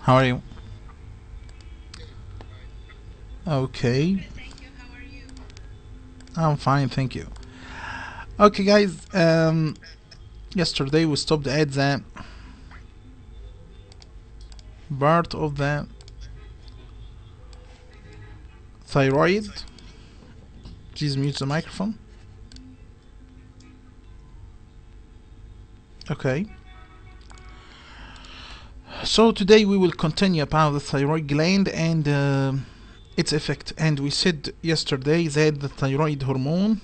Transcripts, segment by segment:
How are you? Okay, I'm fine, thank you. Okay, guys. Yesterday we stopped at the part of the thyroid. Please mute the microphone. Okay. So today we will continue about the thyroid gland and its effect. And we said yesterday that the thyroid hormone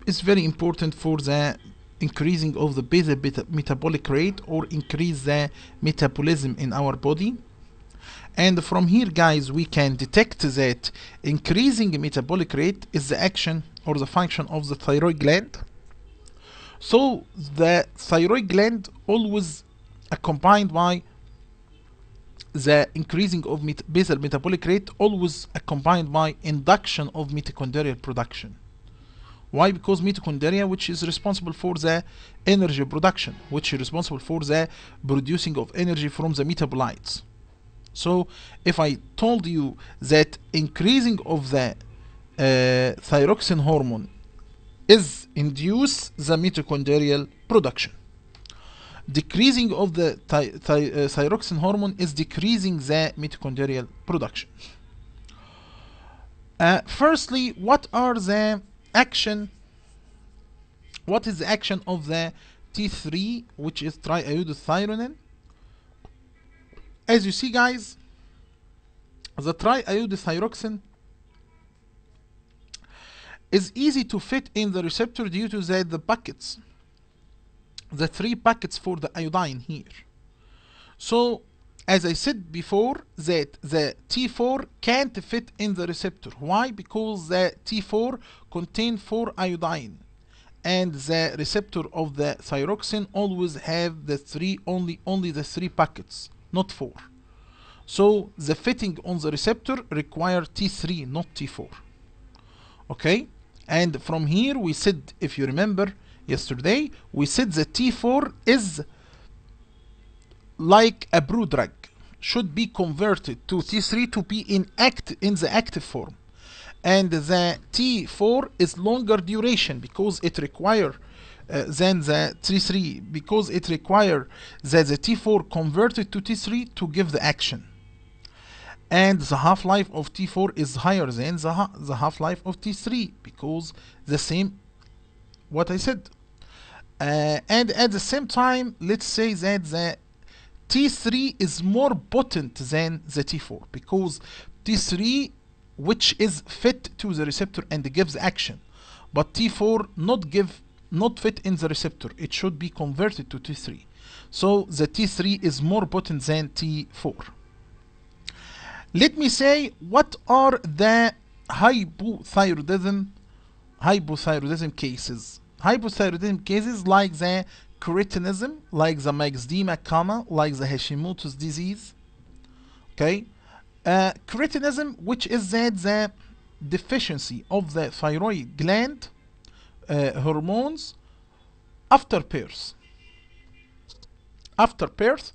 is very important for the increasing of the basal metabolic rate, or increase the metabolism in our body. And from here, guys, we can detect that increasing metabolic rate is the action or the function of the thyroid gland. So the thyroid gland always accompanied by the increasing of basal metabolic rate, always accompanied by induction of mitochondrial production. Why? Because mitochondria, which is responsible for the energy production, which is responsible for the producing of energy from the metabolites. So if I told you that increasing of the thyroxine hormone is induce the mitochondrial production, decreasing of the thyroxine hormone is decreasing the mitochondrial production. Firstly, what is the action of the T3, which is triiodothyronine? As you see, guys, the triiodothyroxine is easy to fit in the receptor due to the buckets, the 3 buckets for the iodine here. So as I said before, that the T4 can't fit in the receptor. Why? Because the T4 contains 4 iodine, and the receptor of the thyroxine always have the 3, only the 3 packets, not 4. So the fitting on the receptor require T3, not T4. Okay? And from here we said, if you remember yesterday, we said the T4 is like a prodrug, should be converted to T3 to be in the active form. And the T4 is longer duration because it require than the T3, because it require that the T4 converted to T3 to give the action. And the half-life of T4 is higher than the half-life of T3, because the same what I said. And at the same time, let's say that the T3 is more potent than the T4, because T3, which is fit to the receptor and gives action, but T4 not fit in the receptor, it should be converted to T3. So the T3 is more potent than T4. Let me say, what are the hypothyroidism cases? Hypothyroidism cases like the cretinism, like the myxedema coma, like the Hashimoto's disease. Okay, cretinism, which is the deficiency of the thyroid gland hormones after birth. After birth,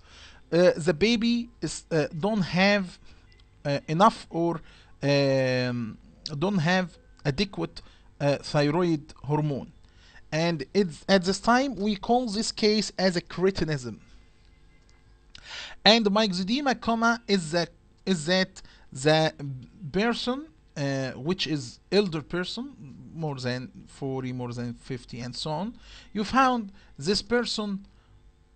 the baby don't have enough or don't have adequate thyroid hormone, and at this time we call this case as a cretinism. And myxedema coma is that the person which is elder person, more than 40, more than 50, and so on, you found this person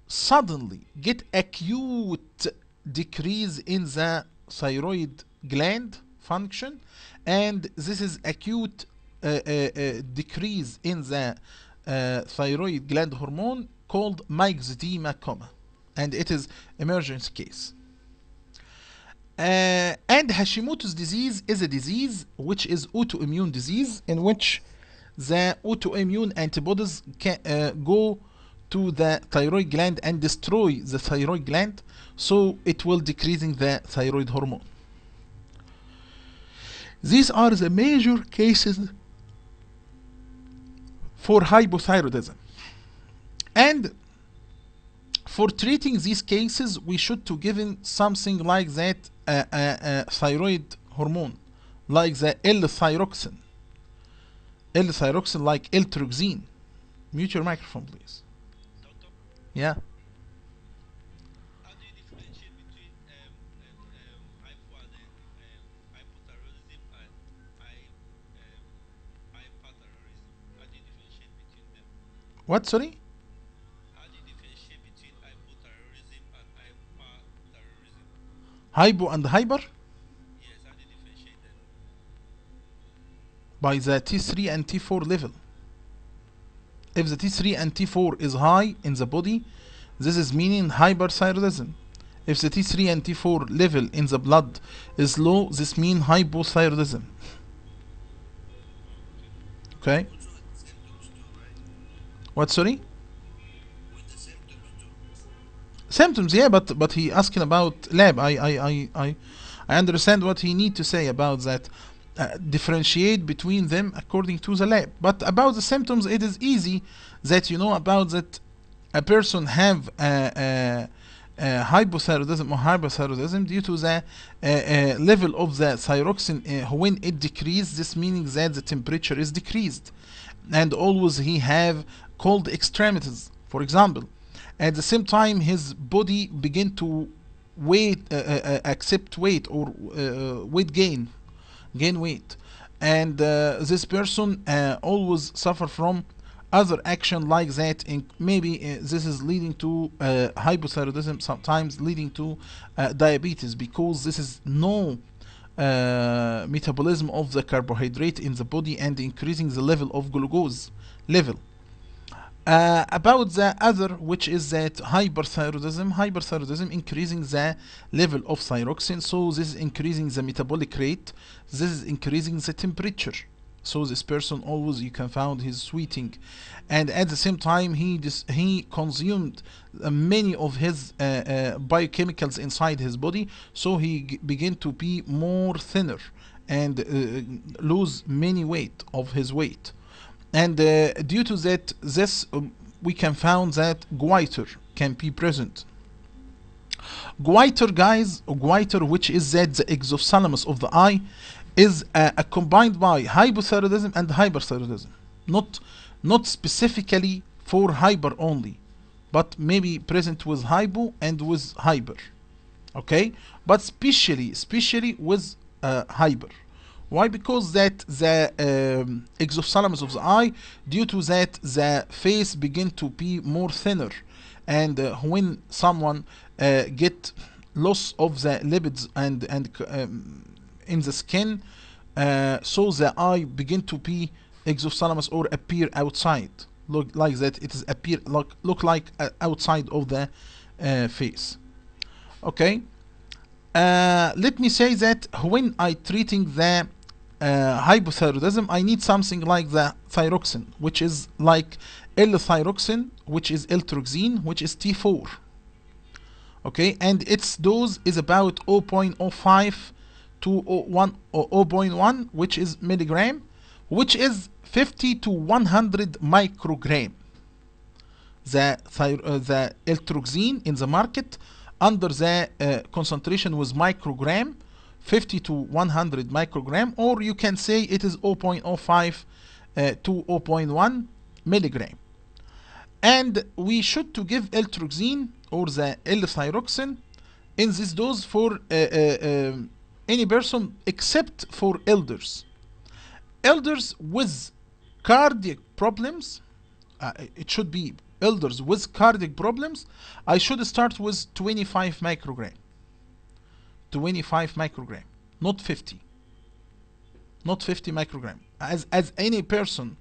suddenly get acute decrease in the thyroid gland function, and this is acute decrease in the thyroid gland hormone called myxedema coma, and it is emergency case. And Hashimoto's disease is a disease which is autoimmune disease, in which the autoimmune antibodies can go to the thyroid gland and destroy the thyroid gland, so it will decreasing the thyroid hormone. These are the major cases for hypothyroidism. And For treating these cases, we should to given something like that thyroid hormone, like the L-thyroxine, L-thyroxine like Eltroxin. Mute your microphone, please. Yeah. What? Sorry. Hypo and hyper by the T3 and T4 level. If the T3 and T4 is high in the body, this is meaning hyperthyroidism. If the T3 and T4 level in the blood is low, this means hypothyroidism. Okay. What? Sorry. Symptoms, yeah, but he asking about lab. I understand what he need to say about that. Differentiate between them according to the lab. But about the symptoms, it is easy that you know about that a person have hypothyroidism or hyperthyroidism due to the level of the thyroxine when it decreases. This meaning that the temperature is decreased, and always he have cold extremities, for example. At the same time, his body begin to accept weight or weight gain weight, and this person always suffer from other action like that, and maybe this is leading to hypothyroidism, sometimes leading to diabetes, because this is no metabolism of the carbohydrate in the body and increasing the level of glucose level. About the other, which is that hyperthyroidism increasing the level of thyroxine, so this is increasing the metabolic rate, this is increasing the temperature, so this person always you can find his sweating, and at the same time he consumed many of his biochemicals inside his body, so he begin to be more thinner and lose many weight of his weight. And due to that, this we can find that goiter can be present. Goiter, guys, goiter, which is that the exophthalmos of the eye, is combined by hypothyroidism and hyperthyroidism. Not specifically for hyper only, but maybe present with hypo and with hyper. Okay, but especially with hyper. Why? Because that the exophthalmos of the eye, due to that the face begin to be more thinner, and when someone get loss of the lipids and in the skin, so the eye begin to be exophthalmos or appear outside, look like that. It is appear look like outside of the face. Okay. Let me say that when I treating the hypothyroidism, I need something like the thyroxine, which is like L-thyroxine, which is Eltroxin, which is T4. Okay, and its dose is about 0.05 to 0.1, which is milligram, which is 50 to 100 microgram. The Eltroxin in the market under the concentration was microgram, 50 to 100 microgram, or you can say it is 0.05 to 0.1 milligram. And we should to give Eltroxin or the L-thyroxine in this dose for any person except for elders. Elders with cardiac problems, it should be elders with cardiac problems, I should start with 25 microgram. 25 microgram, not 50. Not 50 microgram. As any person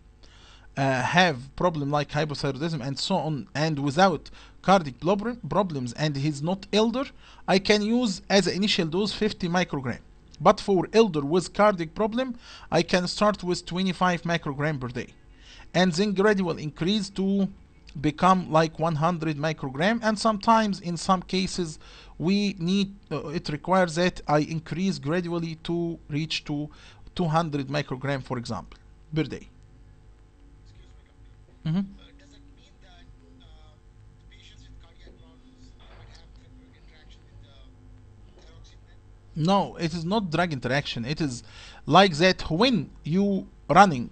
have problem like hypothyroidism and so on, and without cardiac problems, and he's not elder, I can use as an initial dose 50 microgram. But for elder with cardiac problem, I can start with 25 microgram per day, and then gradual increase to become like 100 microgram. And sometimes in some cases we need it requires that I increase gradually to reach to 200 microgram, for example, per day. Mm-hmm. No, it is not drug interaction. It is like that when you running,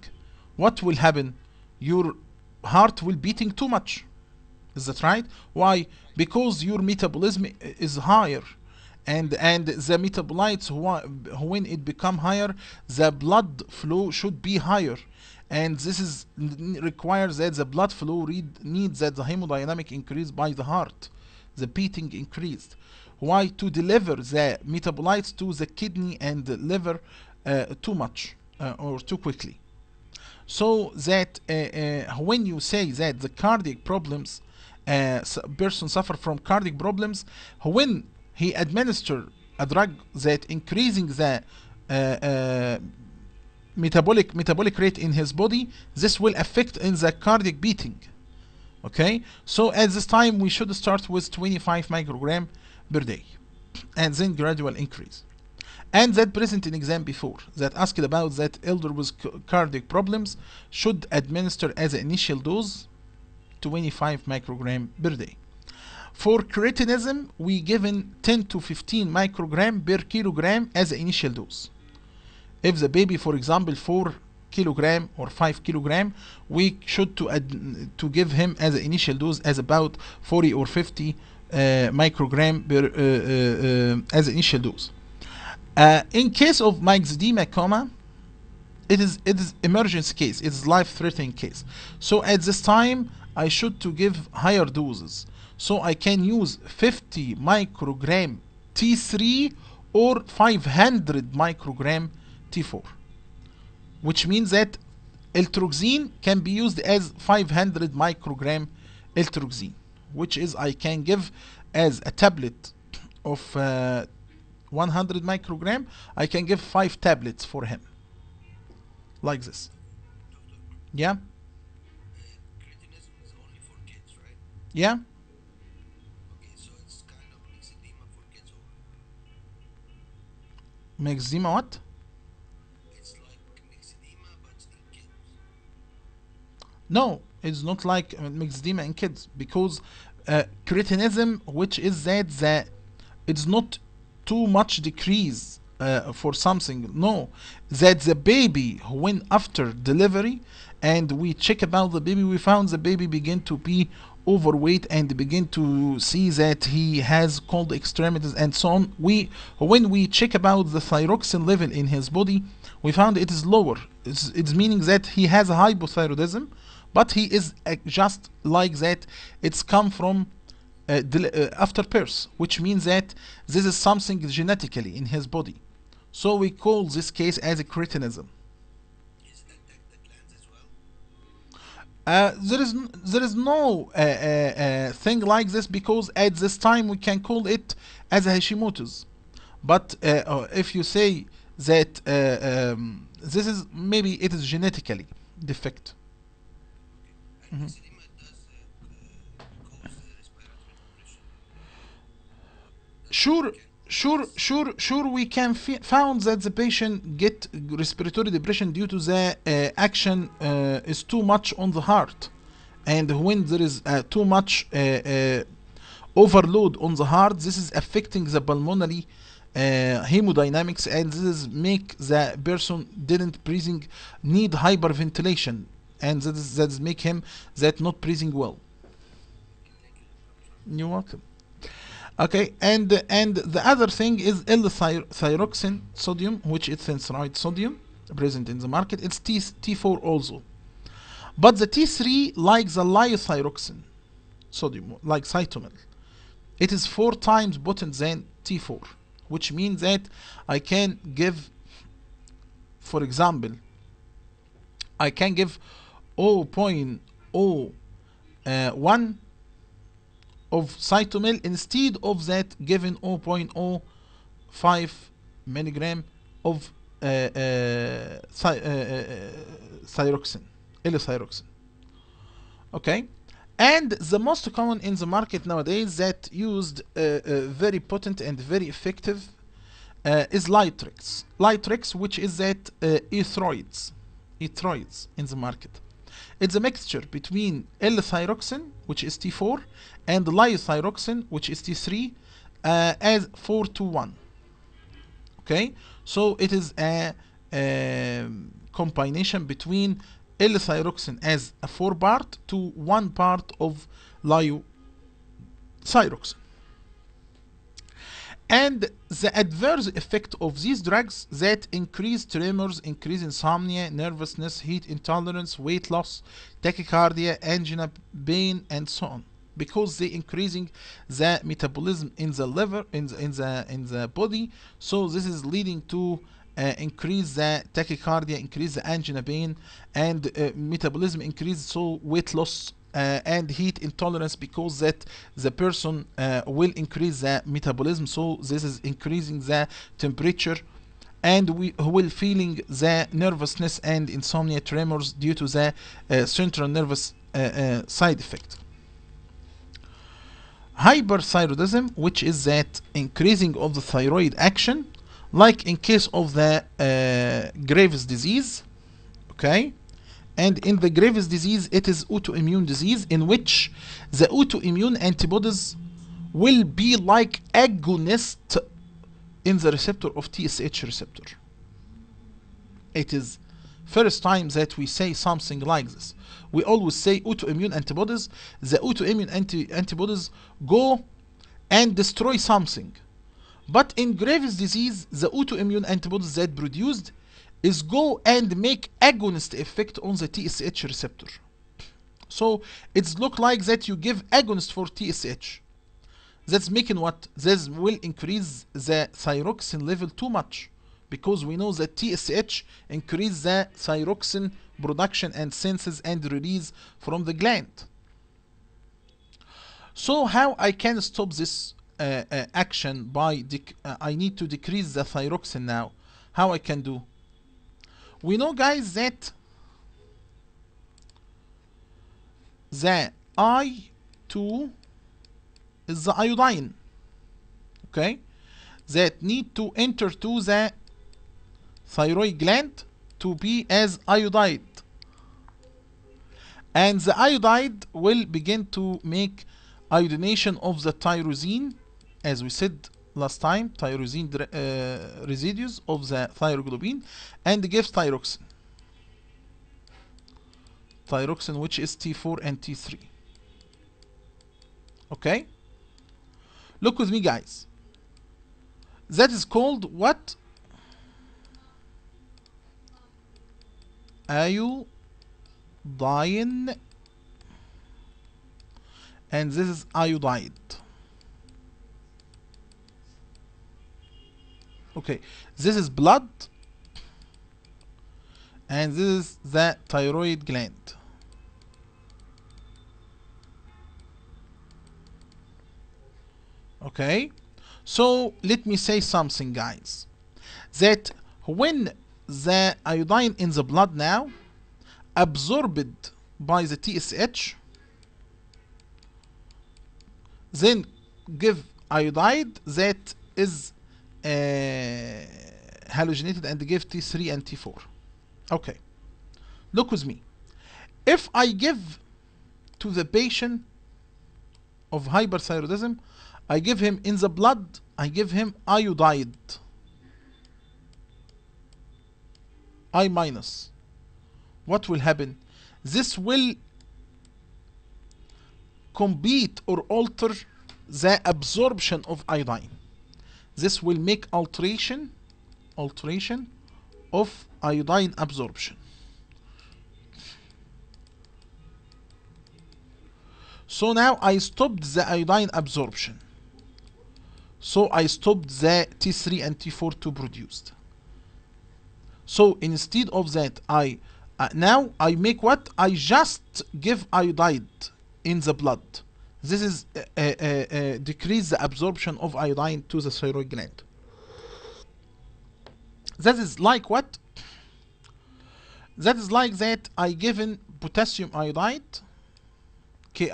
what will happen? Your heart will beating too much. Is that right? Why? Because your metabolism is higher, and the metabolites when it become higher, the blood flow should be higher, and this is requires that the blood flow needs that the hemodynamic increase by the heart, the beating increased. Why? To deliver the metabolites to the kidney and the liver too much or too quickly. So that when you say that the cardiac problems, person suffer from cardiac problems, when he administer a drug that increasing the metabolic rate in his body, this will affect in the cardiac beating. Okay, so at this time we should start with 25 microgram per day and then gradual increase. And that present in exam before that asked about that elder with cardiac problems should administer as an initial dose 25 microgram per day. For cretinism, we given 10 to 15 microgram per kilogram as an initial dose. If the baby, for example, 4 kilogram or 5 kilogram, we should to give him as an initial dose as about 40 or 50 microgram per as an initial dose. In case of myxedema coma, it is emergency case. It is life-threatening case. So at this time, I should to give higher doses. So I can use 50 microgram T3 or 500 microgram T4, which means that Eltroxin can be used as 500 microgram Eltroxin, which is I can give as a tablet of 100 microgram. I can give 5 tablets for him, like this. Yeah. Cretinism is only for kids, right? Yeah. Okay, so it's kind of myxedema for kids, or Myxedema what? it's like myxedema but in kids. No, it's not like myxedema in kids, because cretinism, which is that it's not too much decrease for something. No, that the baby when after delivery and we check about the baby, we found the baby begin to be overweight and begin to see that he has cold extremities and so on. When we check about the thyroxine level in his body, we found it is lower. It's meaning that he has a hypothyroidism, but he is just like that. It's come from after birth, which means that this is something genetically in his body. So we call this case as a cretinism. Is the glands as well? There is no thing like this, because at this time we can call it as a Hashimoto's. But if you say that this is maybe it is genetically defect. Okay. And myxedema does cause respiratory depression. Sure, Can sure. We can found that the patient get respiratory depression due to the action is too much on the heart, and when there is too much overload on the heart, this is affecting the pulmonary hemodynamics, and this is make the person didn't breathing, need hyperventilation, and that is make him that not breathing well. thank you, Dr. You're welcome. Okay, and the other thing is L-thyroxine sodium, which is sensory sodium present in the market. It's T4 also, but the T3, like the liothyroxine sodium, like cytomel, it is 4 times potent than T4, which means that I can give, for example, I can give 0.01 of cytomel instead of that given 0.05 milligram of thyroxine, L-thyroxine. Okay, and the most common in the market nowadays that used very potent and very effective is Litrix, which is that erythroids in the market. It's a mixture between L-thyroxine, which is T4, and liothyroxine, which is T3, as 4 to 1. Okay, so it is a combination between L-thyroxine as a 4 part to 1 part of lyo-thyroxine. And the adverse effect of these drugs that increase tremors, increase insomnia, nervousness, heat intolerance, weight loss, tachycardia, angina, pain, and so on, because they increasing the metabolism in the liver, in the body. So this is leading to increase the tachycardia, increase the angina pain, and metabolism increase, so weight loss and heat intolerance, because that the person will increase the metabolism, so this is increasing the temperature, and we will feeling the nervousness and insomnia, tremors due to the central nervous side effect. Hyperthyroidism, which is that increasing of the thyroid action, like in case of the Graves' disease. Okay, and in the Graves' disease, it is autoimmune disease in which the autoimmune antibodies will be like agonist in the receptor of TSH receptor. It is first time that we say something like this. We always say autoimmune antibodies. The autoimmune antibodies go and destroy something. But in Graves' disease, the autoimmune antibodies that produced is go and make agonist effect on the TSH receptor. So it's look like that you give agonist for TSH. That's making what? This will increase the thyroxine level too much, because we know that TSH increase the thyroxine production and synthesis and release from the gland. So how I can stop this action by I need to decrease the thyroxine now. How I can do? We know, guys, that the I2 is the iodine, okay, that need to enter to the thyroid gland to be as iodide, and the iodide will begin to make iodination of the tyrosine, as we said last time, tyrosine residues of the thyroglobulin, and gives thyroxine, which is T4 and T3. Okay, look with me, guys. That is called what? Iodine, and this is iodide. Okay, this is blood, and this is the thyroid gland. Okay, so let me say something, guys, that when the iodine in the blood now absorbed by the TSH, then give iodide that is halogenated and give T3 and T4. Okay, look with me. If I give to the patient of hyperthyroidism, I give him in the blood, I give him iodide, I minus. What will happen? This will compete or alter the absorption of iodine. This will make alteration of iodine absorption. So now I stopped the iodine absorption. So I stopped the T3 and T4 to produce. So instead of that, now I make what? I just give iodide in the blood. This is decrease the absorption of iodine to the thyroid gland. That is like what? That is like that I given potassium iodide, Ki,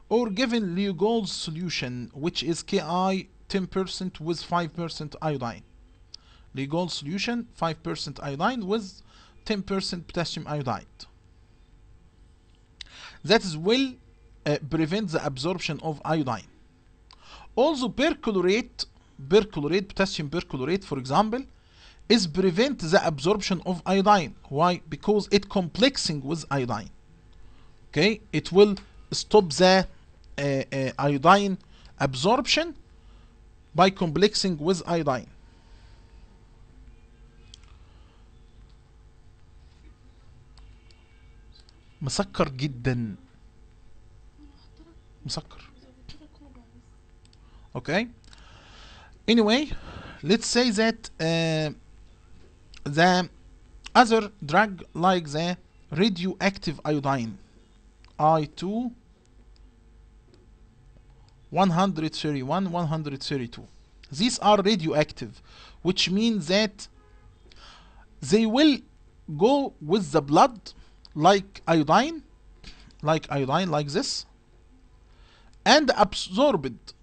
or given Lugol's solution, which is Ki 10% with 5% iodine. Lugol's solution 5% iodine with 10% potassium iodide. That is will prevent the absorption of iodine. Also perchlorate perchlorate, potassium perchlorate, for example, is prevent the absorption of iodine. Why? Because it complexing with iodine. Okay, it will stop the iodine absorption by complexing with iodine. مسكر جدا، مسكر. Okay, anyway, let's say that the other drug like the radioactive iodine I2 131 132, these are radioactive, which means that they will go with the blood like iodine, like this, and absorbed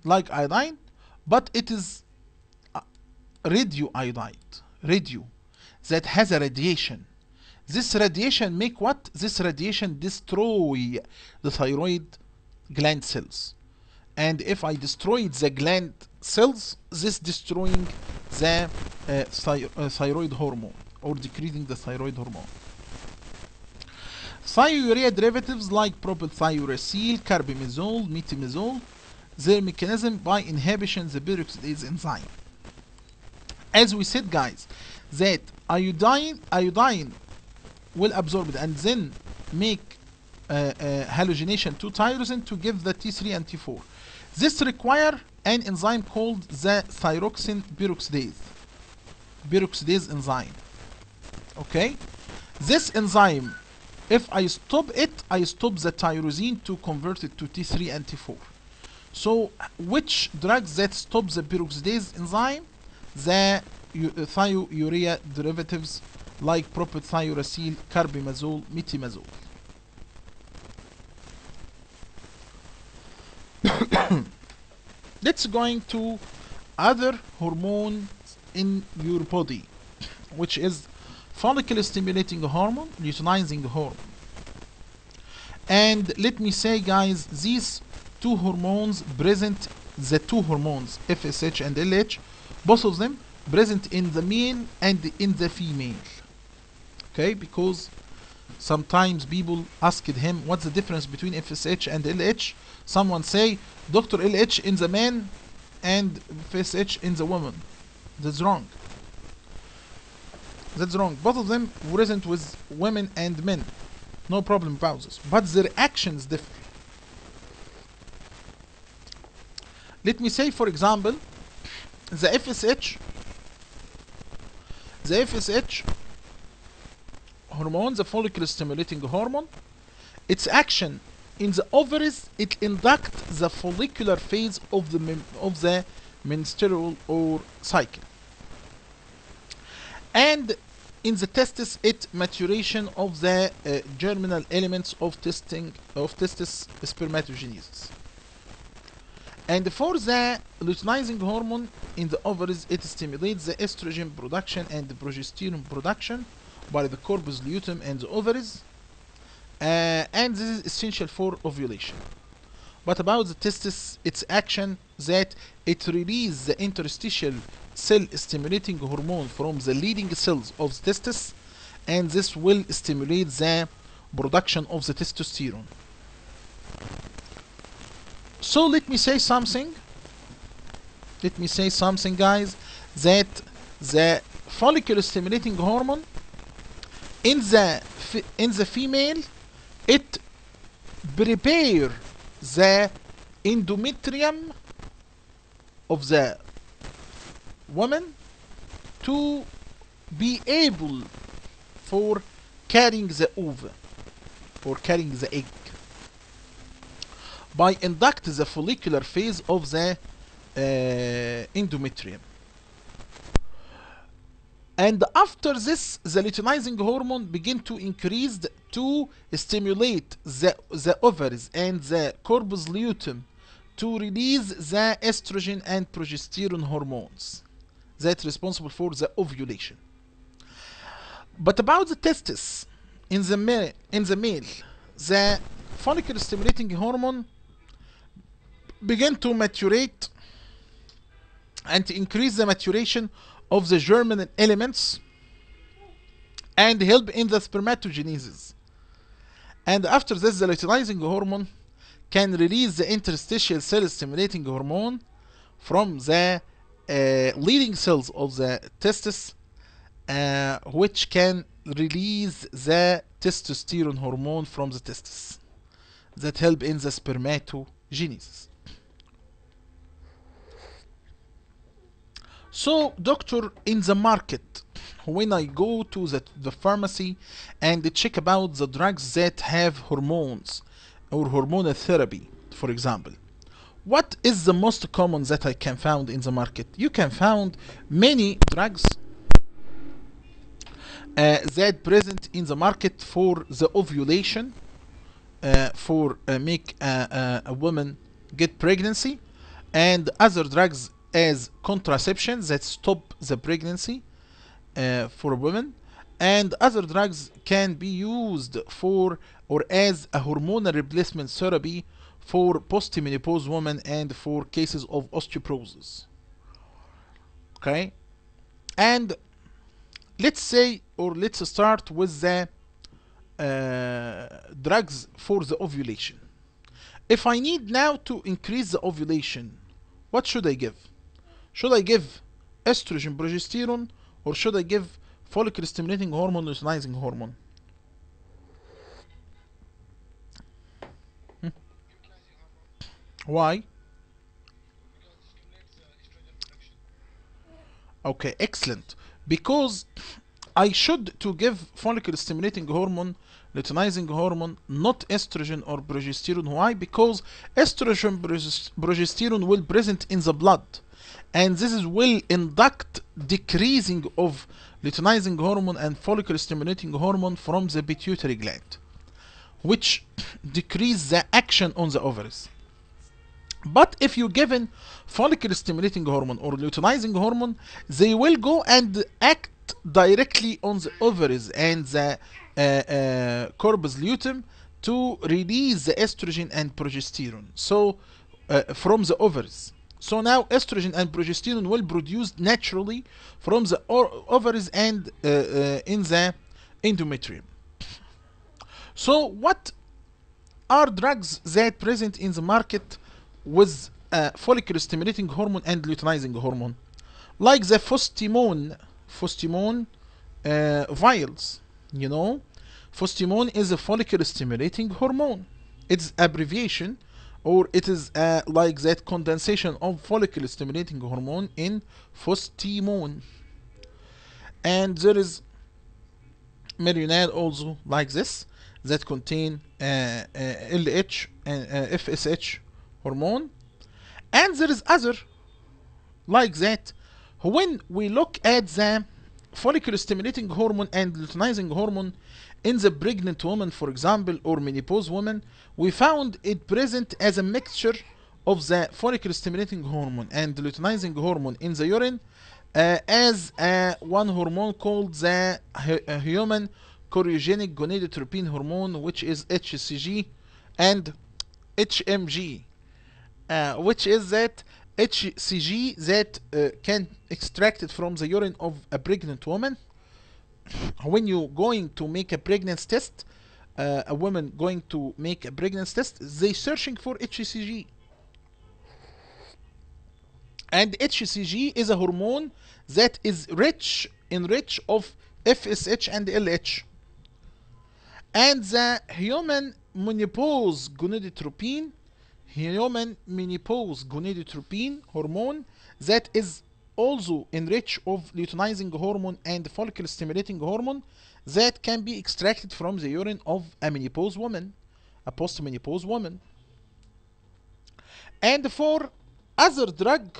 like iodine, but it is radioiodide, radio, that has a radiation. This radiation make what? This radiation destroy the thyroid gland cells. And if I destroy the gland cells, this destroying the thyroid hormone, or decreasing the thyroid hormone. Thiourea derivatives like propylthiouracil, carbimazole, metimazole, their mechanism by inhibition the peroxidase enzyme. As we said, guys, that iodine will absorb it and then make halogenation to tyrosine to give the T3 and T4. This require an enzyme called the thyroxine peroxidase enzyme. Okay, this enzyme, if I stop it, I stop the tyrosine to convert it to T3 and T4. So which drugs that stop the peroxidase enzyme? The thiourea derivatives like propylthiouracil, carbimazole, metimazole. Let's going to other hormones in your body, which is follicle stimulating hormone, luteinizing hormone. And let me say, guys, these two hormones present, the two hormones FSH and LH, both of them present in the male and in the female. Okay, because sometimes people asked him what's the difference between FSH and LH. Someone say Dr. LH in the man and FSH in the woman. That's wrong. That's wrong. Both of them present with women and men. No problem about this. But their actions differ. Let me say, for example, the FSH hormone, the follicle stimulating hormone, its action in the ovaries, it inducts the follicular phase of the menstrual or cycle. And in the testis, it maturation of the germinal elements of testis spermatogenesis. And for the luteinizing hormone in the ovaries, it stimulates the estrogen production and the progesterone production by the corpus luteum and the ovaries, and this is essential for ovulation. But about the testis, its action that it releases the interstitial cell stimulating hormone from the leading cells of the testis, and this will stimulate the production of the testosterone. So let me say something. Let me say something, guys, that the follicle stimulating hormone in the female, it prepare the endometrium of the woman to be able for carrying the ova or carrying the egg by induct the follicular phase of the endometrium. And after this, the luteinizing hormone begin to increase to stimulate the ovaries and the corpus luteum to release the estrogen and progesterone hormones that responsible for the ovulation. But about the testis, in the male, the follicle stimulating hormone begin to maturate and to increase the maturation of the germinal elements and help in the spermatogenesis. And after this, the luteinizing hormone can release the interstitial cell stimulating hormone from the leading cells of the testis, which can release the testosterone hormone from the testis that help in the spermatogenesis. So, doctor, in the market, when I go to the pharmacy and check about the drugs that have hormones or hormonal therapy, for example, what is the most common that I can find in the market? You can find many drugs that present in the market for the ovulation, for make a woman get pregnancy, and other drugs as contraception that stop the pregnancy for a woman, and other drugs can be used for or as a hormonal replacement therapy for postmenopause women and for cases of osteoporosis. Okay, and let's say, or let's start with the drugs for the ovulation. If I need now to increase the ovulation, what should I give? Should I give estrogen, progesterone, or should I give follicle stimulating hormone, luteinizing hormone? Hmm? Utilizing hormone Why? because it stimulates the estrogen production. Okay, excellent. Because I should to give follicle stimulating hormone, luteinizing hormone, not estrogen or progesterone. Why? Because estrogen, progesterone will present in the blood, and this is will induct decreasing of luteinizing hormone and follicle stimulating hormone from the pituitary gland, which decrease the action on the ovaries. But if you given follicle stimulating hormone or luteinizing hormone, they will go and act directly on the ovaries and the corpus luteum to release the estrogen and progesterone. So from the ovaries. So now estrogen and progesterone will produce naturally from the ovaries and in the endometrium. So what are drugs that present in the market with follicle stimulating hormone and luteinizing hormone? Like the fostimone vials. You know, fostimone is a follicle stimulating hormone. Its abbreviation, or it is like that condensation of follicle stimulating hormone in fostimone. And there is Marionade also like this that contain LH and FSH hormone. And there is other like that. When we look at the follicle stimulating hormone and luteinizing hormone in the pregnant woman, for example, or menopause woman, we found it present as a mixture of the follicle stimulating hormone and luteinizing hormone in the urine as one hormone called the human chorionic gonadotropin hormone, which is HCG, and HMG, which is that HCG that can extracted from the urine of a pregnant woman. When you going to make a pregnancy test, a woman going to make a pregnancy test, they searching for HCG. And HCG is a hormone that is rich of FSH and LH. And the human menopause gonadotropin hormone that is also enriched of luteinizing hormone and follicle stimulating hormone that can be extracted from the urine of a menopause woman, a postmenopause woman. And for other drug,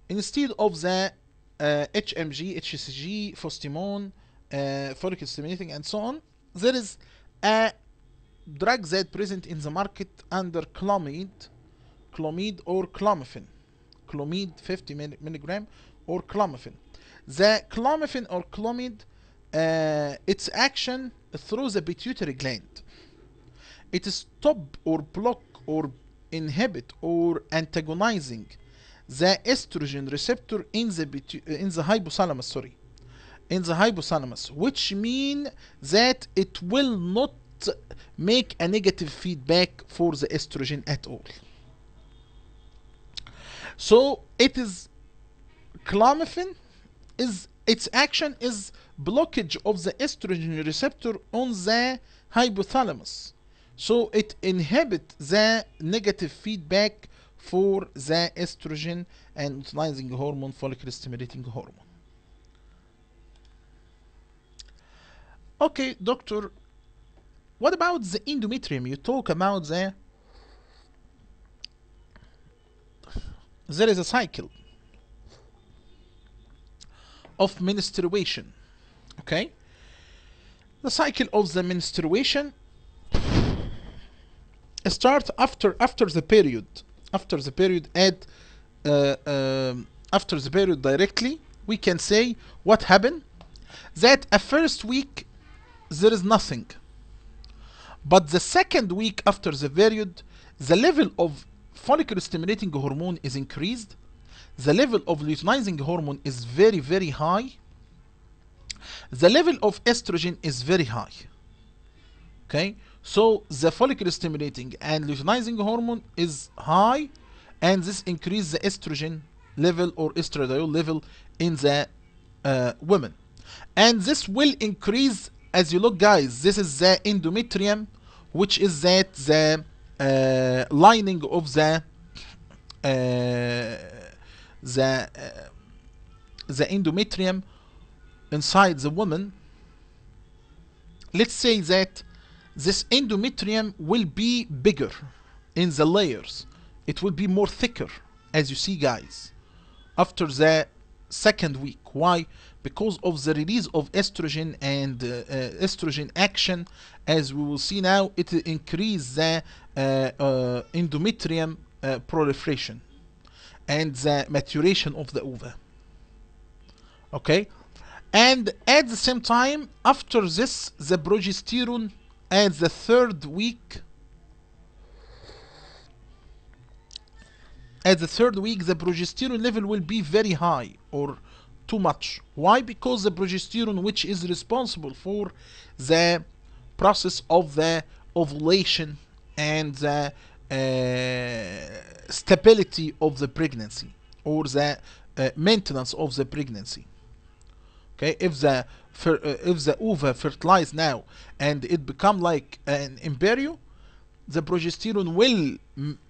instead of the HMG, HCG, fostimone, follicle stimulating, and so on, there is a drug that present in the market under clomid or clomiphene. Clomid 50 milligram or clomiphene. The clomiphene or clomid, its action through the pituitary gland. It stop or block or inhibit or antagonizing the estrogen receptor in the hypothalamus, sorry, in the hypothalamus, which mean that it will not make a negative feedback for the estrogen at all. So it is clomiphene is its action is blockage of the estrogen receptor on the hypothalamus. So it inhibits the negative feedback for the estrogen and luteinizing hormone, follicle stimulating hormone. Okay, doctor, what about the endometrium? You talk about there is a cycle of menstruation. Okay, the cycle of the menstruation starts after the period. After the period after the period directly, we can say what happened. That a first week there is nothing, but the second week after the period, the level of follicle stimulating hormone is increased. The level of luteinizing hormone is very, very high. The level of estrogen is very high. Okay, so the follicle stimulating and luteinizing hormone is high, and this increases the estrogen level or estradiol level in the women. And this will increase, as you look, guys, this is the endometrium, which is that the lining of the endometrium inside the woman. Let's say that this endometrium will be bigger in the layers. It will be more thicker, as you see, guys, after the second week. Why? Because of the release of estrogen and estrogen action. As we will see now, it increases the endometrium proliferation and the maturation of the ova. Okay, and at the same time, after this, the progesterone at the third week, the progesterone level will be very high or too much. Why? Because the progesterone, which is responsible for the process of the ovulation and the stability of the pregnancy, or the maintenance of the pregnancy. Okay, if the ova fertilize now and it become like an embryo, the progesterone will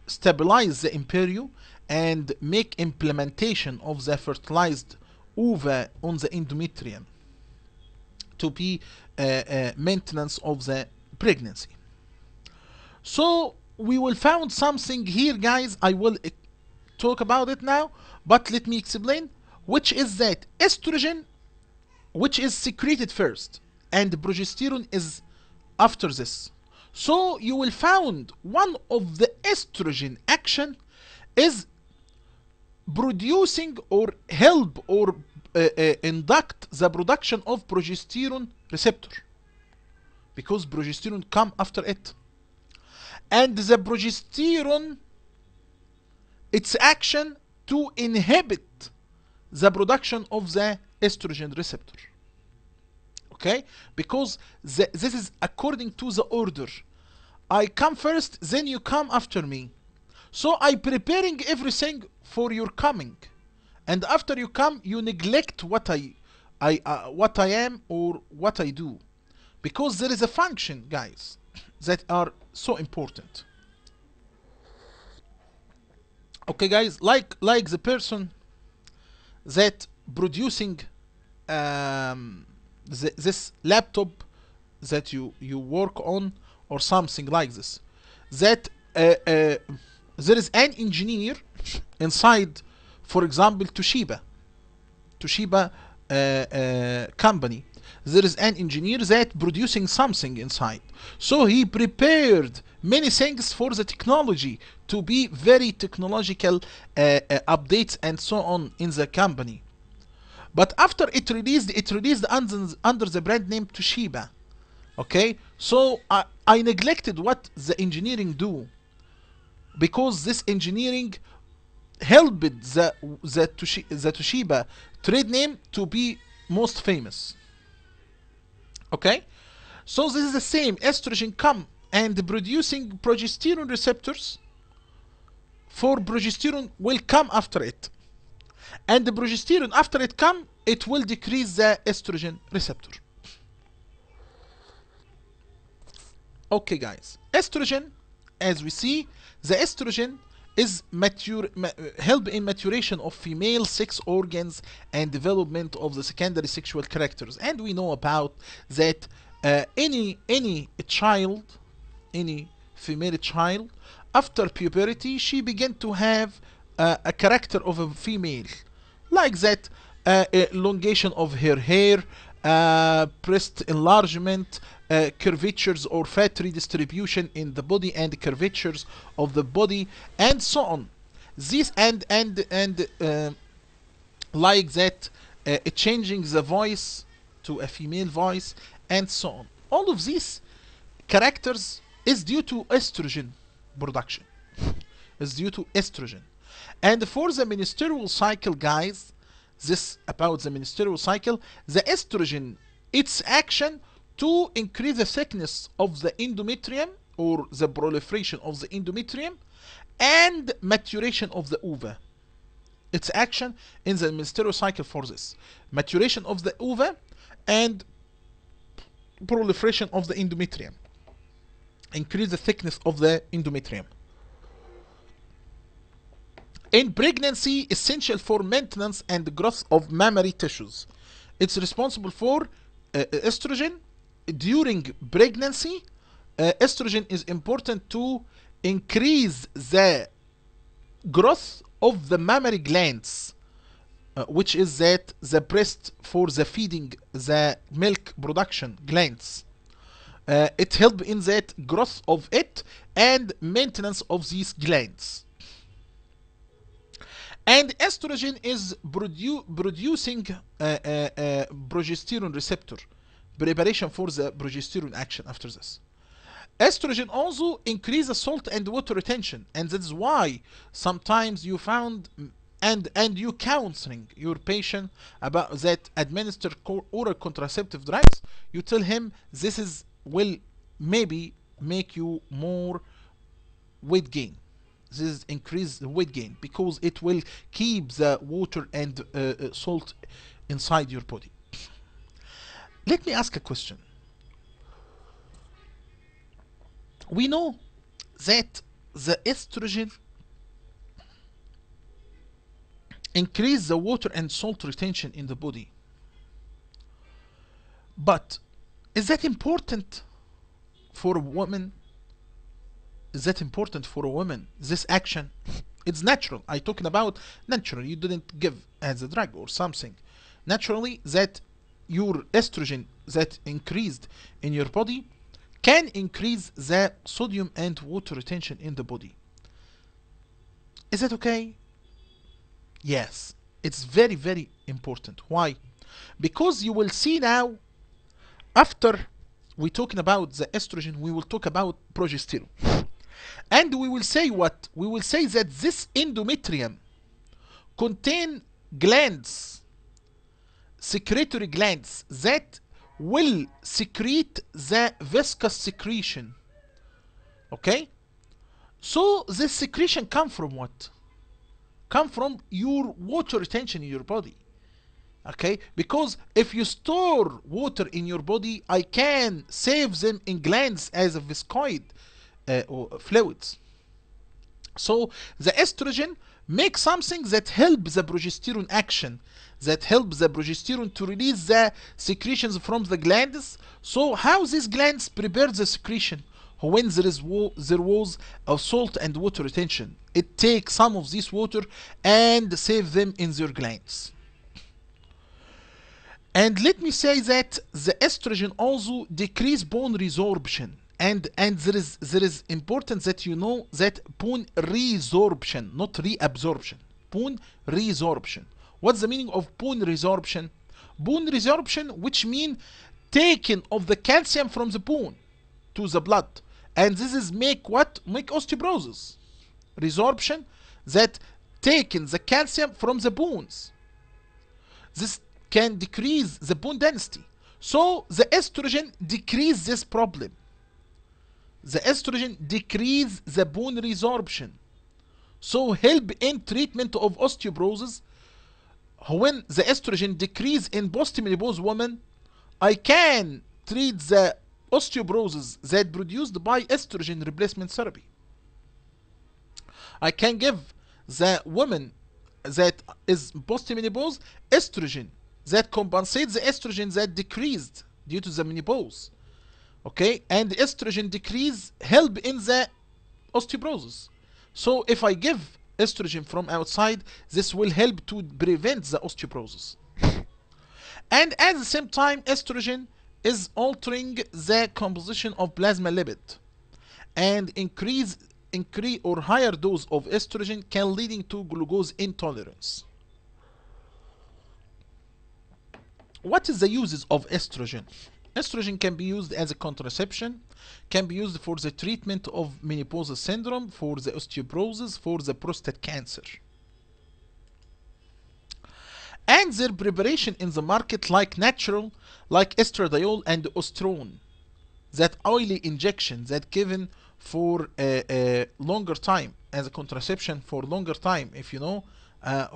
stabilize the embryo and make implementation of the fertilized ova on the endometrium to be maintenance of the pregnancy. So we will found something here, guys. I will talk about it now, but let me explain, which is that estrogen, which is secreted first, and progesterone is after this. So you will found one of the estrogen action is producing or help or induct the production of progesterone receptor, because progesterone come after it. And the progesterone, its action to inhibit the production of the estrogen receptor. Okay, because this is according to the order. I come first, then you come after me. So I preparing everything for your coming, and after you come, you neglect what I am or what I do, because there is a function, guys, that are so important. Okay, guys, like the person that producing this laptop that you work on, or something like this, that there is an engineer inside, for example, Toshiba company. There is an engineer that producing something inside, so he prepared many things for the technology to be very technological updates and so on in the company. But after it released under the brand name Toshiba. Okay, so I neglected what the engineering do, because this engineering helped the Toshiba trade name to be most famous. Okay, so this is the same. Estrogen come and producing progesterone receptors for progesterone will come after it, and the progesterone after it come, it will decrease the estrogen receptor. Okay guys, estrogen, as we see, the estrogen is help in maturation of female sex organs and development of the secondary sexual characters. And we know about that any child, any female child, after puberty, she begin to have a character of a female, like that elongation of her hair, breast enlargement, curvatures or fat redistribution in the body, and curvatures of the body, and so on. This and like that, changing the voice to a female voice, and so on. All of these characters is due to estrogen production. Is due to estrogen. And for the menstrual cycle, guys, this about the menstrual cycle, the estrogen, its action to increase the thickness of the endometrium or the proliferation of the endometrium and maturation of the ova. Its action in the menstrual cycle for this maturation of the ova and proliferation of the endometrium, increase the thickness of the endometrium. In pregnancy, essential for maintenance and growth of mammary tissues. It's responsible for estrogen during pregnancy. Estrogen is important to increase the growth of the mammary glands, which is that the breast for the feeding the milk production glands. It helps in that growth of it and maintenance of these glands. And estrogen is producing progesterone receptor, preparation for the progesterone action after this. Estrogen also increases salt and water retention, and that's why sometimes you found and you counseling your patient about that administer oral contraceptive drugs, you tell him this is will maybe make you more weight gain. This is increase the weight gain because it will keep the water and salt inside your body. Let me ask a question. We know that the estrogen increase the water and salt retention in the body, but is that important for a woman? Is that important for a woman, this action? It's natural. I'm talking about natural. You didn't give as a drug or something. Naturally, that your estrogen that increased in your body can increase the sodium and water retention in the body. Is that okay? Yes. It's very, very important. Why? Because you will see now, after we're talking about the estrogen, we will talk about progesterone. And we will say what? We will say that this endometrium contain glands, secretory glands, that will secrete the viscous secretion. Okay? So this secretion come from what? Come from your water retention in your body. Okay? Because if you store water in your body, I can save them in glands as a viscoid or fluids. So the estrogen makes something that helps the progesterone action, that helps the progesterone to release the secretions from the glands. So how these glands prepare the secretion? When there was a salt and water retention, it takes some of this water and save them in their glands. And let me say that the estrogen also decrease bone resorption. And there is important that you know that bone resorption, not reabsorption. Bone resorption. What's the meaning of bone resorption? Bone resorption, which mean taking of the calcium from the bone to the blood. And this is make what? Make osteoporosis. Resorption, that taking the calcium from the bones. This can decrease the bone density. So the estrogen decrease this problem. The estrogen decrease the bone resorption. So help in treatment of osteoporosis. When the estrogen decrease in postmenopause women, I can treat the osteoporosis that produced by estrogen replacement therapy. I can give the woman that is postmenopause estrogen that compensates the estrogen that decreased due to the menopause. Okay, and estrogen decrease help in the osteoporosis. So if I give estrogen from outside, this will help to prevent the osteoporosis. And at the same time, estrogen is altering the composition of plasma lipid, and increase or higher dose of estrogen can leading to glucose intolerance. What is the uses of estrogen? Estrogen can be used as a contraception, can be used for the treatment of menopausal syndrome, for the osteoporosis, for the prostate cancer. And their preparation in the market like natural, like estradiol and ostrone, that oily injection that given for a longer time as a contraception for longer time. If you know,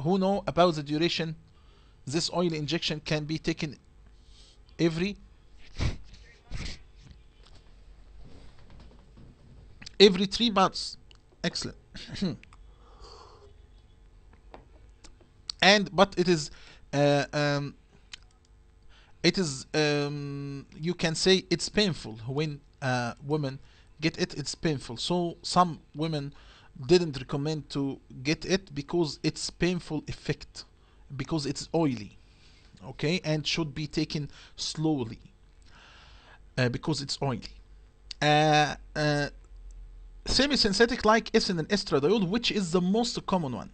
who know about the duration, this oil injection can be taken every 3 months. Excellent. And but it is you can say it's painful when women get it. It's painful, so some women didn't recommend to get it because it's painful effect, because it's oily. Okay, and should be taken slowly because it's oily. Semi-synthetic like ethanol and estradiol, which is the most common one.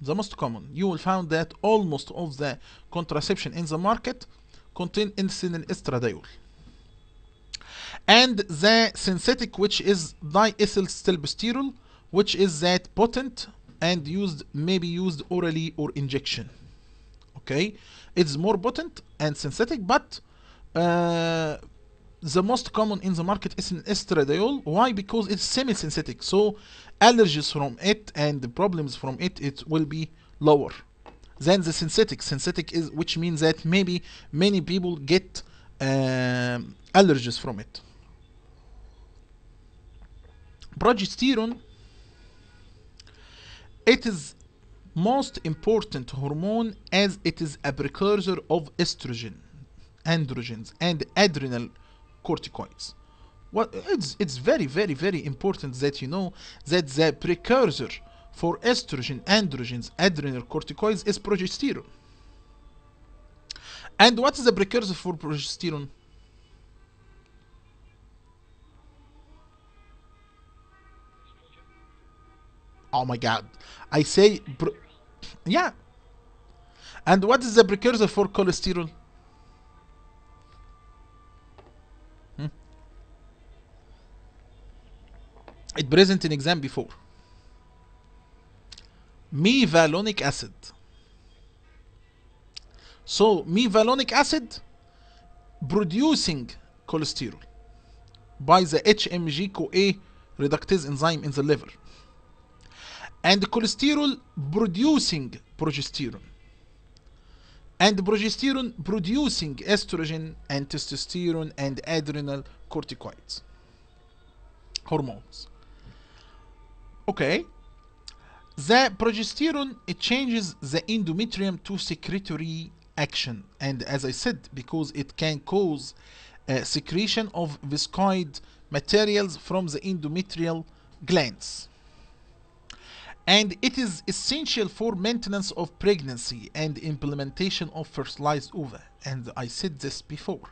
The most common. You will find that almost all the contraception in the market contain ethanol and estradiol. And the synthetic, which is diethylstilbestrol, which is that potent and used, maybe used orally or injection. Okay, it's more potent and synthetic, but the most common in the market is an estradiol. Why? Because it's semi-synthetic, so allergies from it and the problems from it will be lower than the synthetic. Synthetic is, which means that maybe many people get allergies from it. Progesterone, it is most important hormone as it is a precursor of estrogen, androgens, and adrenal corticoids. What it's very important that you know that the precursor for estrogen, androgens, adrenal corticoids is progesterone. And what is the precursor for progesterone? Oh my god, I say yeah. And what is the precursor for cholesterol? It present in exam before. Mevalonic acid. So mevalonic acid producing cholesterol by the HMG-CoA reductase enzyme in the liver, and cholesterol producing progesterone, and progesterone producing estrogen and testosterone and adrenal corticoids hormones. Okay, the progesterone, it changes the endometrium to secretory action, and as I said, because it can cause secretion of viscoid materials from the endometrial glands, and it is essential for maintenance of pregnancy and implementation of fertilized ova, and I said this before.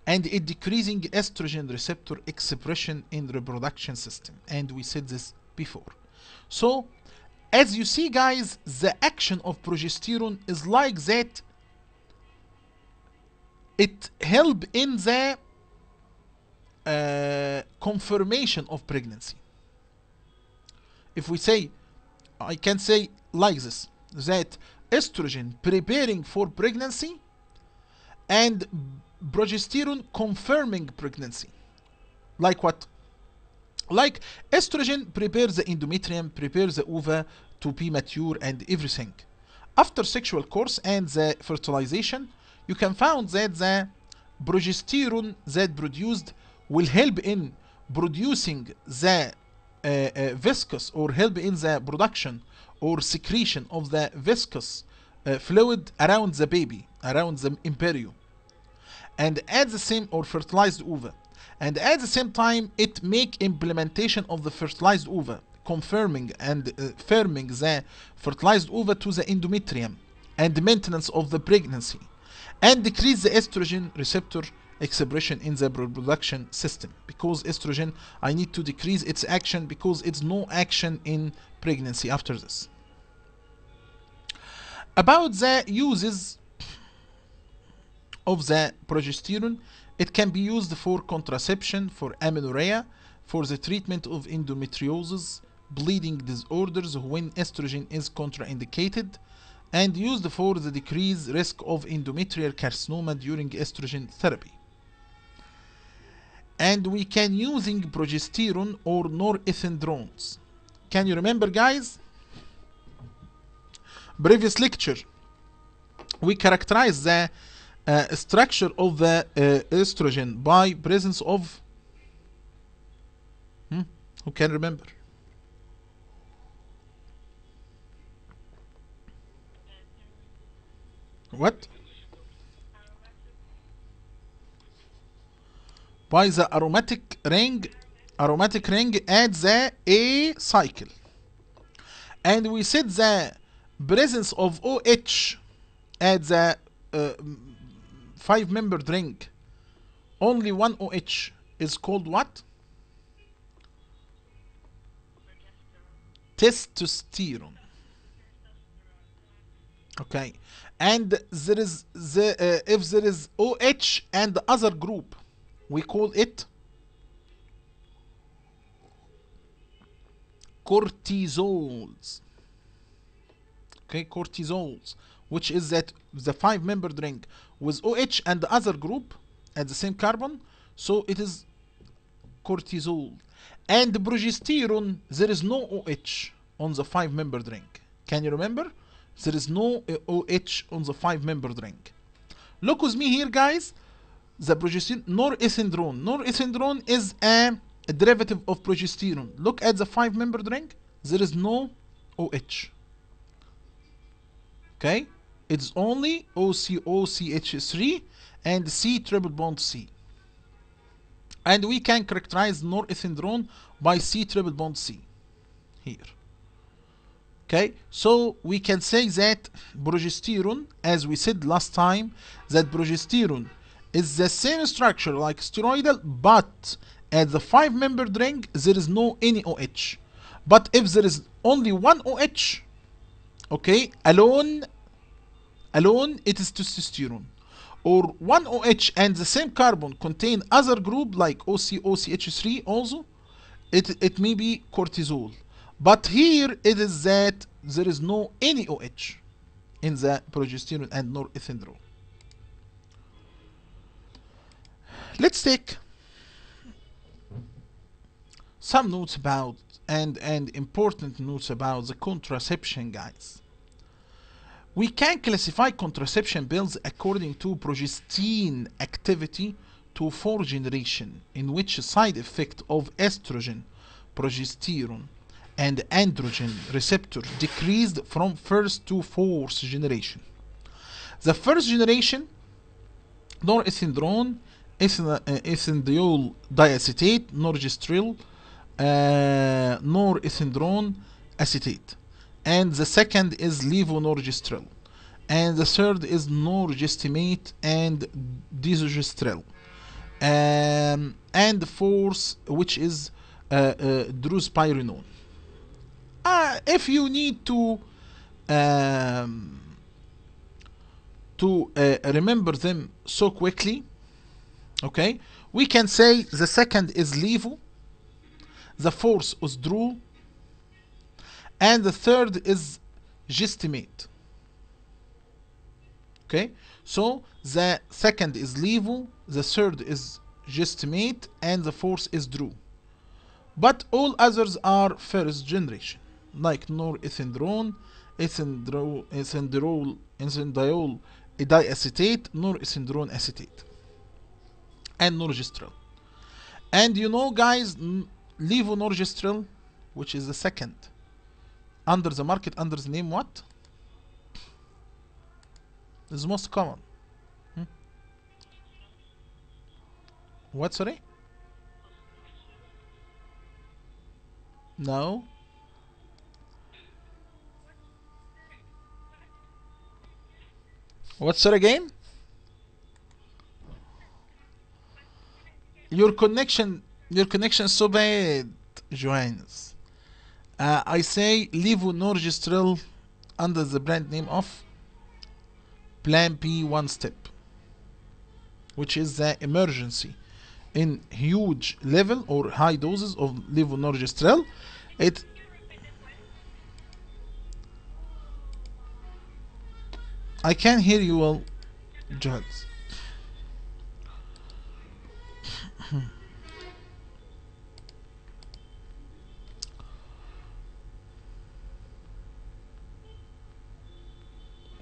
And it decreasing estrogen receptor expression in the reproduction system, and we said this before. So as you see guys, the action of progesterone is like that it help in the confirmation of pregnancy. If we say, I can say like this, that estrogen preparing for pregnancy and progesterone confirming pregnancy. Like what? Like estrogen prepares the endometrium, prepares the ova to be mature and everything. After sexual course and the fertilization, you can find that the progesterone that produced will help in producing the viscous, or help in the production or secretion of the viscous fluid around the baby, around the embryo, and at the same, or fertilized ova, and at the same time it make implementation of the fertilized ova, confirming and firming the fertilized ova to the endometrium and maintenance of the pregnancy, and decrease the estrogen receptor expression in the reproduction system, because estrogen, I need to decrease its action because it's no action in pregnancy after this. About the uses of the progesterone, it can be used for contraception, for amenorrhea, for the treatment of endometriosis, bleeding disorders when estrogen is contraindicated, and used for the decreased risk of endometrial carcinoma during estrogen therapy. And we can using progesterone or norethindrones. Can you remember, guys? Previous lecture, we characterize the structure of the estrogen by presence of who can remember? What? By the aromatic ring at the A cycle. And we said the presence of OH at the 5-membered ring, only one OH, is called what? Testosterone. Okay. And there is the if there is OH and the other group, we call it cortisols. Okay, cortisols, which is that the 5-membered ring with OH and the other group at the same carbon, so it is cortisol. And progesterone, there is no OH on the 5-membered ring. Can you remember? There is no OH on the 5-membered ring. Look with me here, guys. The progesterone, norethindrone. Norethindrone is a derivative of progesterone. Look at the 5-membered ring. There is no OH. Okay? It's only OCOCH3 and C triple bond C. And we can characterize norethindrone by C triple bond C here. Okay, so we can say that progesterone, as we said last time, that progesterone is the same structure like steroidal, but at the 5-membered ring there is no any OH. But if there is only one OH, okay, alone it is testosterone. Or one OH and the same carbon contain other group like OCOCH3 also, it may be cortisol. But here it is that there is no any OH in the progesterone and norethindrone. Let's take some notes about and important notes about the contraception, guys. We can classify contraception pills according to progestin activity to 4 generation, in which side effect of estrogen, progesterone, and androgen receptor decreased from 1st to 4th generation. The 1st generation, norethindrone, ethinyl diacetate, norgestrel, norethindrone acetate. And the second is levonorgestrel. And the third is norgestimate and desogestrel. And the fourth, which is drospirenone. If you need to remember them so quickly, okay, we can say the second is levo, the fourth is dro, and the third is gestimate. Okay, so the second is levo, the third is gestimate, and the fourth is drew. But all others are first generation, like norethindrone, ethindiol diacetate, norethindrone acetate, and norgestrel. And you know, guys, levonorgestrel, which is the second under the market under the name what? This is most common. What, sorry? No. What's that again? Your connection is so bad, Johannes. I say levonorgestrel under the brand name of Plan B one step, which is the emergency in huge level or high doses of levonorgestrel. I can't hear you well, Johannes.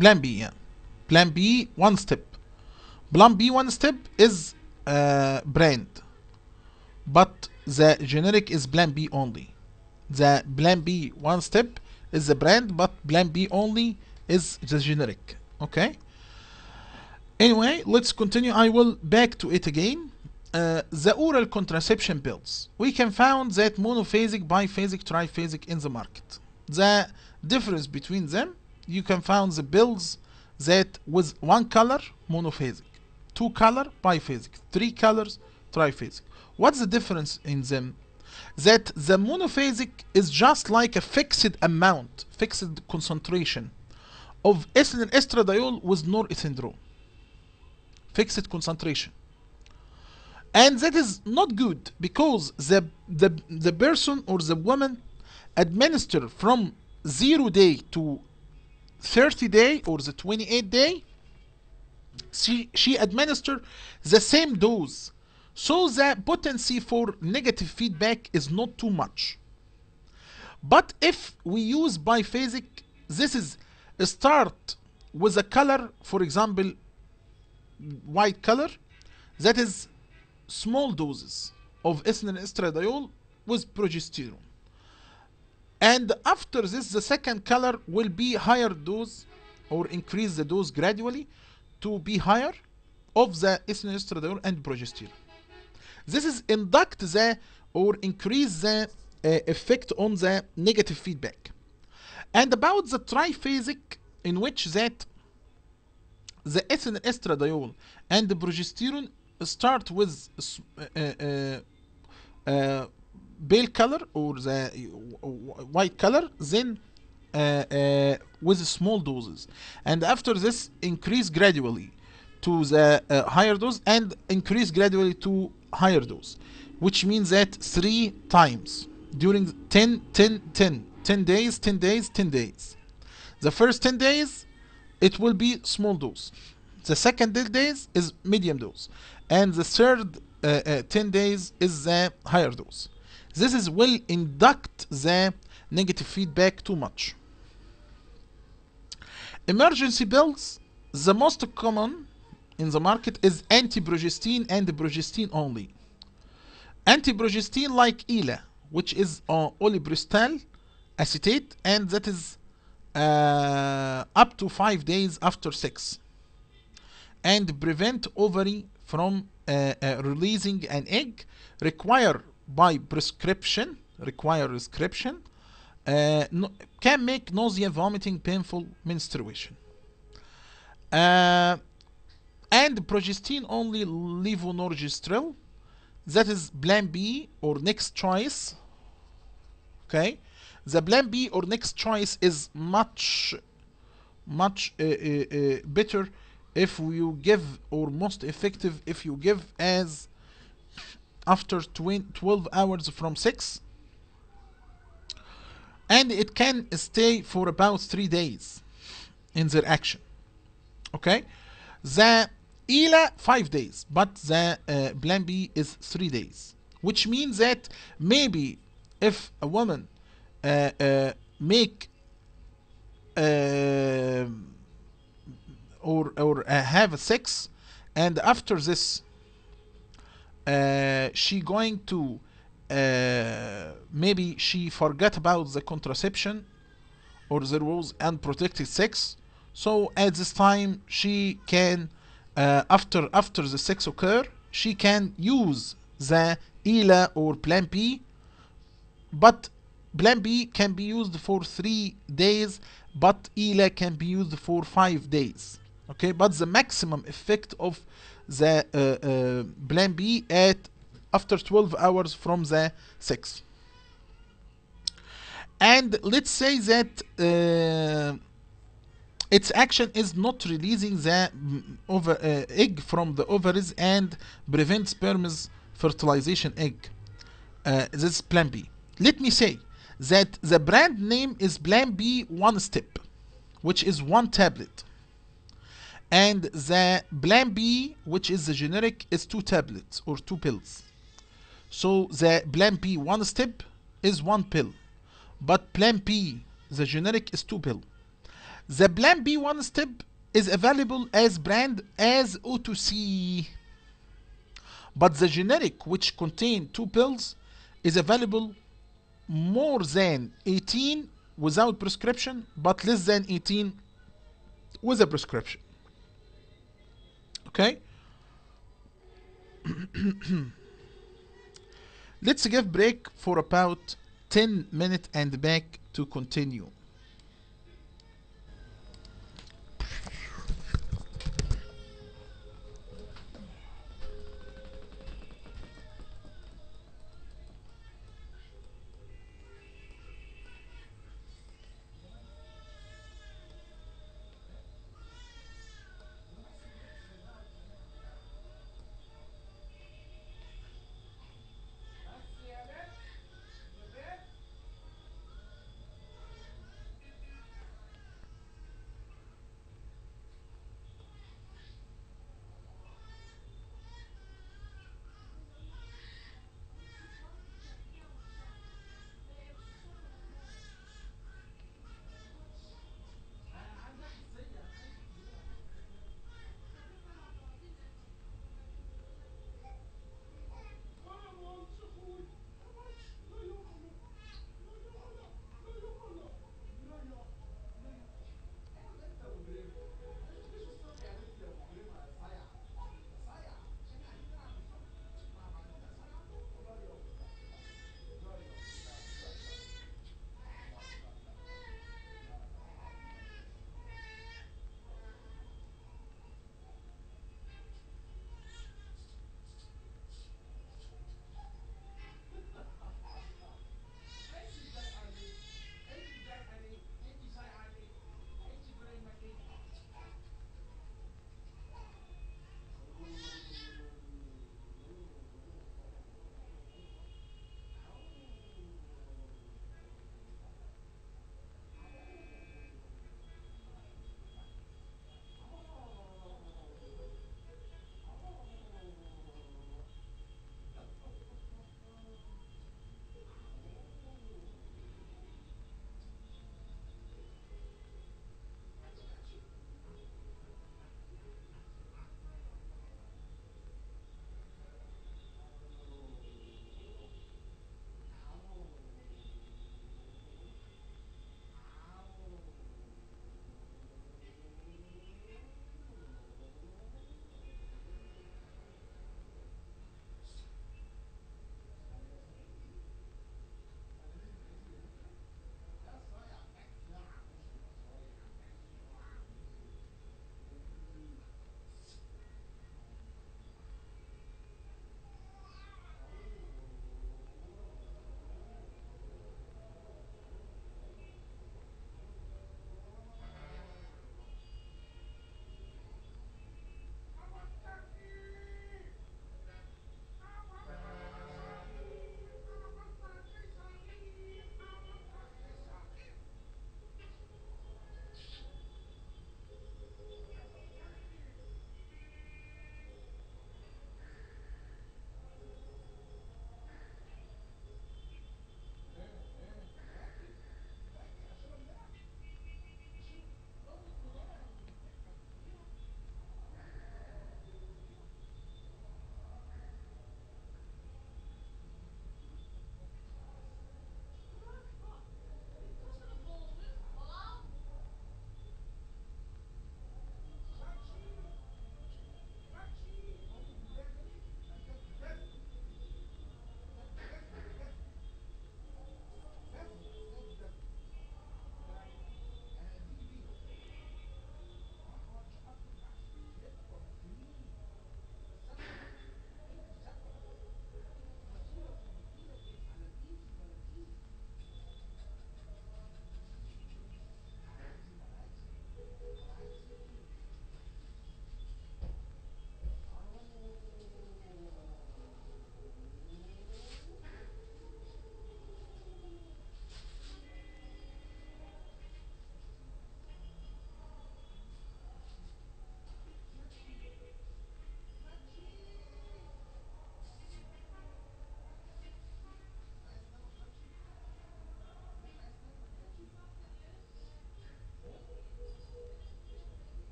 Plan B, yeah. Plan B one step. Plan B one step is brand, but the generic is Plan B only. The Plan B one step is the brand, but Plan B only is the generic. Okay. Anyway, let's continue. I will back to it again. The oral contraception pills. We can found that monophasic, biphasic, triphasic in the market. The difference between them, you can found the pills that with one color, monophasic, two color, biphasic, three colors, triphasic. What's the difference in them? That the monophasic is just like a fixed amount, fixed concentration of ethylene estradiol with norethindrone. Fixed concentration. And that is not good because the person or the woman administer from 0 day to 30 day or the 28 day, she administer the same dose, so the potency for negative feedback is not too much. But if we use biphasic, this is start with a color, for example white color, that is small doses of ethylene estradiol with progesterone, and after this the second color will be higher dose or increase the dose gradually to be higher of the ethylene estradiol and progesterone. This is induct the or increase the effect on the negative feedback. And about the triphasic, in which that the ethylene estradiol and the progesterone start with pale color or the white color, then with small doses, and after this increase gradually to the higher dose and increase gradually to higher dose, which means that 3 times during 10 days, 10 days, 10 days. The first 10 days it will be small dose, the second 10 days is medium dose, and the third 10 days is the higher dose. This will induct the negative feedback too much. Emergency pills, the most common in the market is antiprogestin and progestin only. Antiprogestin like ELA, which is olipristal acetate, and that is up to 5 days after sex, and prevent ovary from releasing an egg, require prescription, can make nausea, vomiting, painful menstruation. And progestin only levonorgestrel, that is Plan B or next choice. Okay, the Plan B or next choice is much better if you give, or most effective if you give as after 12 hours from sex. and it can stay for about 3 days in their action. Okay, the ELA 5 days, but the plan B is 3 days, which means that maybe if a woman make uh, or have sex, and after this she going to maybe she forgot about the contraception, or there was unprotected sex, so at this time she can after the sex occur, she can use the ELA or plan B, but plan B can be used for 3 days, but ELA can be used for 5 days. Okay, but the maximum effect of the plan B at after 12 hours from the sex. And let's say that its action is not releasing the egg from the ovaries and prevent sperm's fertilization egg. This is plan B. Let me say that the brand name is plan B one step, which is one tablet, and the plan B, which is the generic, is 2 tablets or 2 pills. So the plan B one step is 1 pill, but plan B, the generic, is 2 pill. The plan B one step is available as brand as O2C, but the generic, which contain 2 pills, is available more than 18 without prescription, but less than 18 with a prescription. Okay. Let's give break for about 10 minutes and back to continue.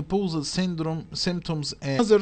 menopausal syndrome symptoms and other